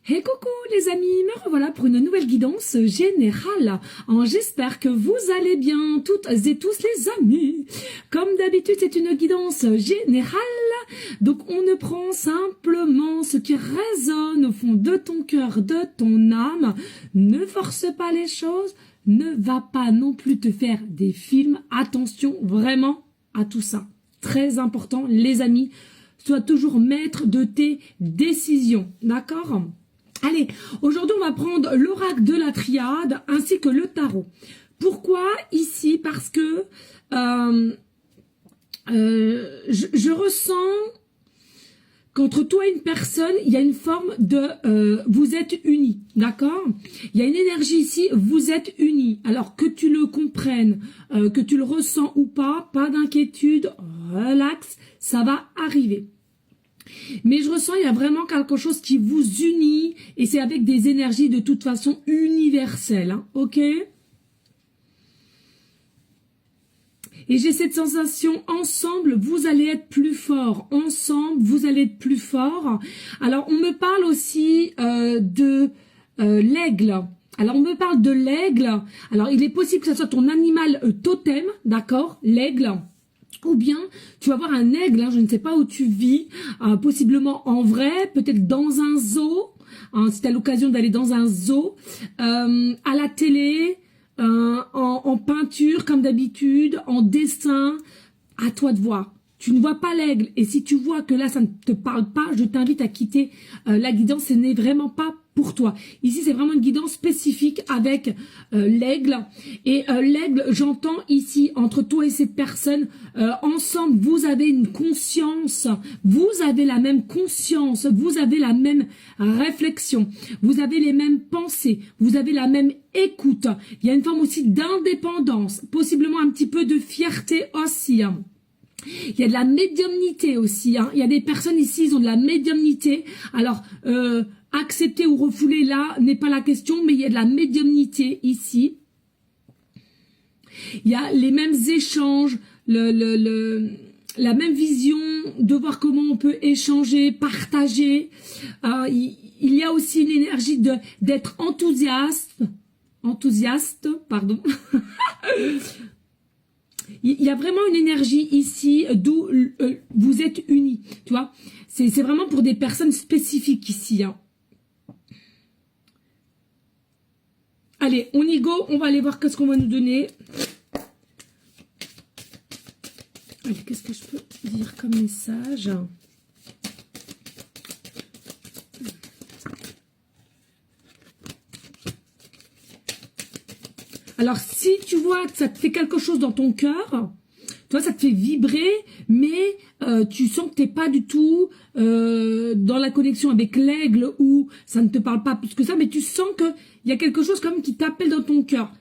Hey coucou les amis, me revoilà pour une nouvelle guidance générale. J'espère que vous allez bien toutes et tous les amis. Comme d'habitude c'est une guidance générale, donc on ne prend simplement ce qui résonne au fond de ton cœur, de ton âme. Ne force pas les choses, ne va pas non plus te faire des films. Attention vraiment à tout ça. Très important les amis, sois toujours maître de tes décisions, d'accord ? Allez, aujourd'hui on va prendre l'oracle de la triade ainsi que le tarot. Pourquoi ici? Parce que je ressens qu'entre toi et une personne, il y a une forme de vous êtes unis, d'accord? Il y a une énergie ici, vous êtes unis. Alors que tu le comprennes, que tu le ressens ou pas d'inquiétude, relax, ça va arriver. Mais je ressens, il y a vraiment quelque chose qui vous unit et c'est avec des énergies de toute façon universelles, hein, ok? Et j'ai cette sensation, ensemble, vous allez être plus fort. Ensemble, vous allez être plus fort. Alors, on me parle aussi de l'aigle. Alors, on me parle de l'aigle. Alors, il est possible que ce soit ton animal totem, d'accord? L'aigle. Ou bien, tu vas voir un aigle, hein, je ne sais pas où tu vis, possiblement en vrai, peut-être dans un zoo, hein, si tu as l'occasion d'aller dans un zoo, à la télé, en peinture comme d'habitude, en dessin, à toi de voir. Tu ne vois pas l'aigle, et si tu vois que là ça ne te parle pas, je t'invite à quitter la guidance, ce n'est vraiment pas pour toi. Ici c'est vraiment une guidance spécifique avec l'aigle, et l'aigle, j'entends ici, entre toi et cette personne, ensemble vous avez une conscience, vous avez la même conscience, vous avez la même réflexion, vous avez les mêmes pensées, vous avez la même écoute, il y a une forme aussi d'indépendance, possiblement un petit peu de fierté aussi, hein. Il y a de la médiumnité aussi, hein. Il y a des personnes ici, ils ont de la médiumnité. Alors, accepter ou refouler là n'est pas la question, mais il y a de la médiumnité ici. Il y a les mêmes échanges, la même vision de voir comment on peut échanger, partager. Il y a aussi une énergie d'être enthousiaste, pardon. Il y a vraiment une énergie ici d'où vous êtes unis, tu vois. C'est vraiment pour des personnes spécifiques ici, hein. Allez, on y go, on va aller voir qu'est-ce qu'on va nous donner. Allez, qu'est-ce que je peux dire comme message ? Alors, si tu vois que ça te fait quelque chose dans ton cœur, toi, ça te fait vibrer, mais tu sens que tu n'es pas du tout dans la connexion avec l'aigle ou ça ne te parle pas plus que ça, mais tu sens qu'il y a quelque chose comme qui t'appelle dans ton cœur.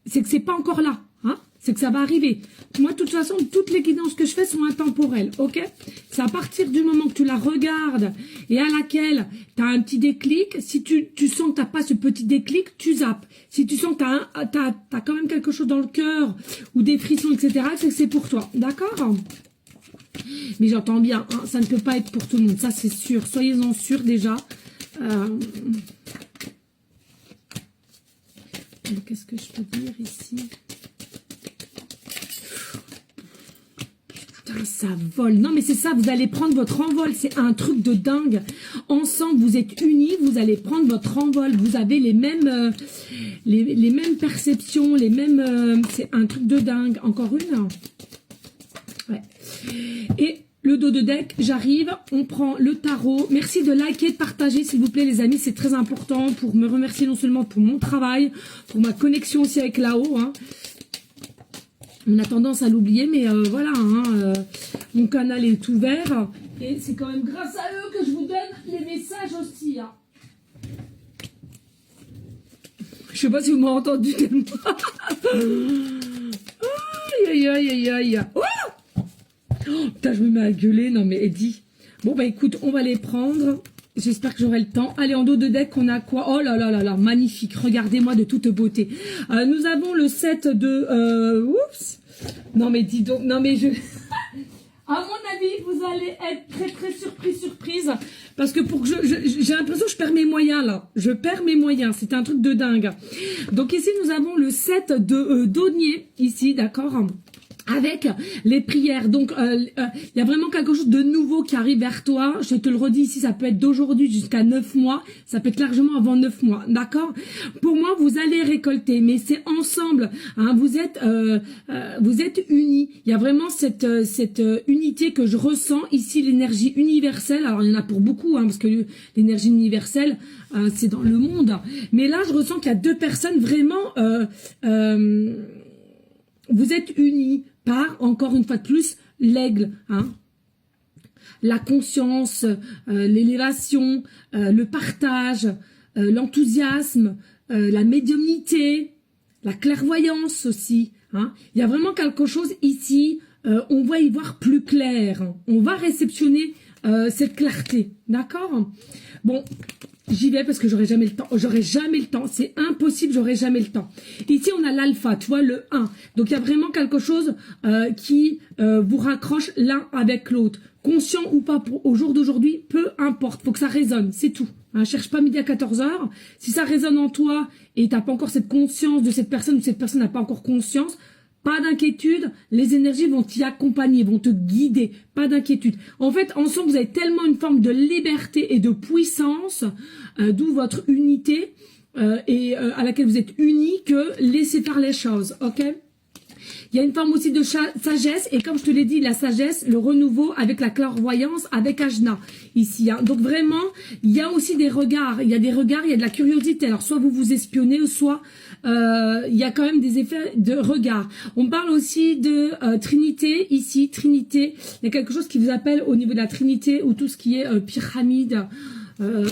C'est que c'est pas encore là, hein? C'est que ça va arriver. Moi, de toute façon, toutes les guidances que je fais sont intemporelles, ok? C'est à partir du moment que tu la regardes et à laquelle tu as un petit déclic. Si tu sens que tu n'as pas ce petit déclic, tu zappes. Si tu sens que tu as quand même quelque chose dans le cœur ou des frissons, etc., c'est que c'est pour toi, d'accord? Mais j'entends bien, hein, ça ne peut pas être pour tout le monde, ça c'est sûr. Soyez-en sûrs déjà. Qu'est-ce que je peux dire ici? Putain, ça vole. Non, mais c'est ça, vous allez prendre votre envol. C'est un truc de dingue. Ensemble, vous êtes unis, vous allez prendre votre envol. Vous avez les mêmes, les mêmes perceptions, les mêmes... c'est un truc de dingue. Encore une? Ouais. Et le dos de deck, j'arrive, on prend le tarot. Merci de liker, de partager s'il vous plaît les amis, c'est très important pour me remercier non seulement pour mon travail, pour ma connexion aussi avec là-haut, hein. On a tendance à l'oublier, mais voilà, hein, mon canal est ouvert et c'est quand même grâce à eux que je vous donne les messages aussi, hein. Je sais pas si vous m'avez entendu tellement. Aïe, aïe, aïe, aïe. Oh, oh, putain, je me mets à gueuler. Non, mais Eddie. Bon, bah écoute, on va les prendre. J'espère que j'aurai le temps. Allez, en dos de deck, on a quoi? Oh là là là là, magnifique. Regardez-moi de toute beauté. Nous avons le set de... oups. Non, mais dis donc. Non, mais je... À mon avis, vous allez être très surprise, parce que j'ai l'impression que je perds mes moyens là. Je perds mes moyens, c'est un truc de dingue. Donc ici, nous avons le 7 de denier, ici, d'accord, avec les prières. Donc il y a vraiment quelque chose de nouveau qui arrive vers toi. Je te le redis ici, ça peut être d'aujourd'hui jusqu'à 9 mois, ça peut être largement avant 9 mois, d'accord. Pour moi, vous allez récolter, mais c'est ensemble, hein, vous êtes unis. Il y a vraiment cette unité que je ressens ici, l'énergie universelle. Alors il y en a pour beaucoup, hein, parce que l'énergie universelle, c'est dans le monde, mais là je ressens qu'il y a deux personnes vraiment vous êtes unis par, encore une fois de plus, l'aigle, hein, la conscience, l'élévation, le partage, l'enthousiasme, la médiumnité, la clairvoyance aussi, hein. Il y a vraiment quelque chose ici, on va y voir plus clair, on va réceptionner cette clarté, d'accord. Bon, j'y vais parce que j'aurai jamais le temps, c'est impossible, j'aurai jamais le temps. Ici on a l'alpha, tu vois, le 1, donc il y a vraiment quelque chose qui vous raccroche l'un avec l'autre, conscient ou pas au jour d'aujourd'hui, peu importe, faut que ça résonne, c'est tout, hein, cherche pas midi à 14h, si ça résonne en toi et t'as pas encore cette conscience de cette personne ou cette personne n'a pas encore conscience, pas d'inquiétude, les énergies vont t'y accompagner, vont te guider, pas d'inquiétude. En fait, ensemble, vous avez tellement une forme de liberté et de puissance, d'où votre unité, et à laquelle vous êtes unis, que laissez faire les choses, ok. Il y a une forme aussi de sagesse, et comme je te l'ai dit, la sagesse, le renouveau avec la clairvoyance, avec Ajna, ici. Hein. Donc vraiment, il y a aussi des regards, il y a de la curiosité. Alors soit vous vous espionnez, soit il y a quand même des effets de regard. On parle aussi de Trinité, ici, Trinité. Il y a quelque chose qui vous appelle au niveau de la Trinité, ou tout ce qui est pyramide,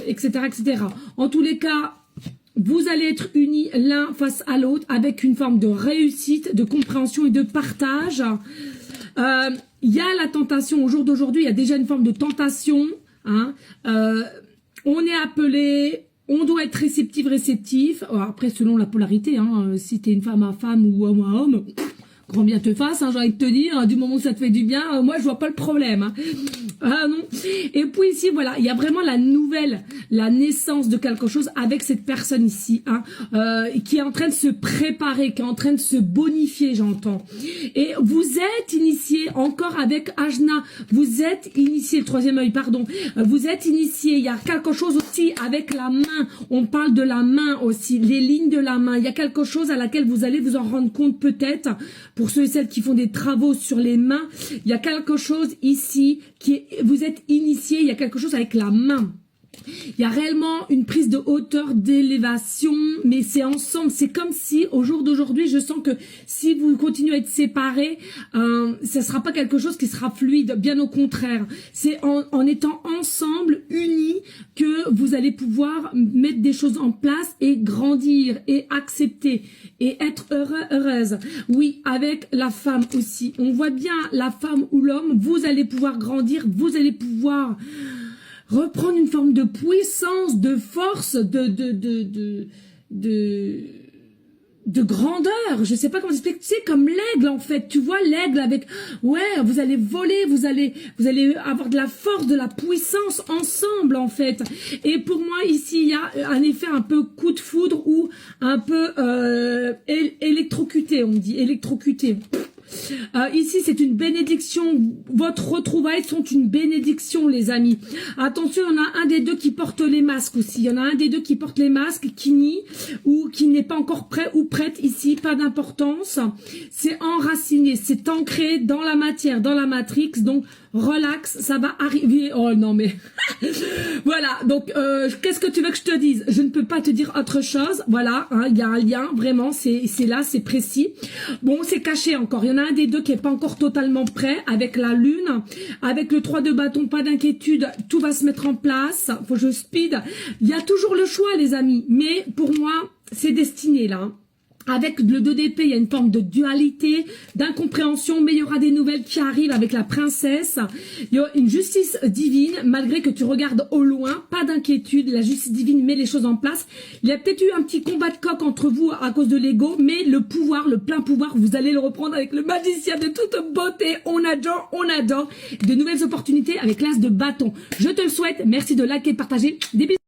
etc., etc. En tous les cas, vous allez être unis l'un face à l'autre avec une forme de réussite, de compréhension et de partage. Il y a la tentation, au jour d'aujourd'hui, il y a déjà une forme de tentation. Hein. On est appelé, on doit être réceptif. Alors après, selon la polarité, hein, si tu es une femme à femme ou homme à homme, grand bien te fasse, hein, j'ai envie de te dire, du moment où ça te fait du bien, moi je vois pas le problème. Hein. Ah non. Et puis ici, voilà, il y a vraiment la naissance de quelque chose avec cette personne ici, hein, qui est en train de se préparer, qui est en train de se bonifier, j'entends. Et vous êtes initié encore avec Ajna, vous êtes initié, le troisième œil, pardon, vous êtes initié, il y a quelque chose aussi avec la main, on parle de la main aussi, les lignes de la main, il y a quelque chose à laquelle vous allez vous en rendre compte peut-être. Pour ceux et celles qui font des travaux sur les mains, il y a quelque chose ici qui est, vous êtes initié, il y a quelque chose avec la main. Il y a réellement une prise de hauteur, d'élévation, mais c'est ensemble. C'est comme si, au jour d'aujourd'hui, je sens que si vous continuez à être séparés, ça sera pas quelque chose qui sera fluide, bien au contraire. C'est en étant ensemble, unis, que vous allez pouvoir mettre des choses en place et grandir et accepter et être heureuse. Oui, avec la femme aussi. On voit bien la femme ou l'homme, vous allez pouvoir grandir, vous allez pouvoir reprendre une forme de puissance, de force, de grandeur. Je sais pas comment expliquer. C'est comme l'aigle en fait. Tu vois l'aigle avec, ouais, vous allez voler, vous allez avoir de la force, de la puissance ensemble en fait. Et pour moi ici il y a un effet un peu coup de foudre ou un peu électrocuté. On dit électrocuté. Ici c'est une bénédiction, votre retrouvailles sont une bénédiction les amis. Attention, il y en a un des deux qui porte les masques aussi, il y en a un des deux qui porte les masques, qui nie ou qui n'est pas encore prêt ou prête ici, pas d'importance. C'est enraciné, c'est ancré dans la matière, dans la matrix, donc relax, ça va arriver. Oh non mais voilà, donc qu'est-ce que tu veux que je te dise? Je ne peux pas te dire autre chose. Voilà, hein, il y a un lien, vraiment, c'est là, c'est précis. Bon, c'est caché encore, il y en a un des deux qui est pas encore totalement prêt, avec la lune, avec le 3 de bâton, pas d'inquiétude, tout va se mettre en place. Faut que je speed. Il y a toujours le choix les amis, mais pour moi c'est destiné là. Avec le 2 d'épée, il y a une forme de dualité, d'incompréhension, mais il y aura des nouvelles qui arrivent avec la princesse. Il y a une justice divine, malgré que tu regardes au loin, pas d'inquiétude, la justice divine met les choses en place. Il y a peut-être eu un petit combat de coq entre vous à cause de l'ego, mais le pouvoir, le plein pouvoir, vous allez le reprendre avec le magicien de toute beauté. On adore, on adore. De nouvelles opportunités avec l'as de bâton. Je te le souhaite. Merci de liker, de partager. Des bisous.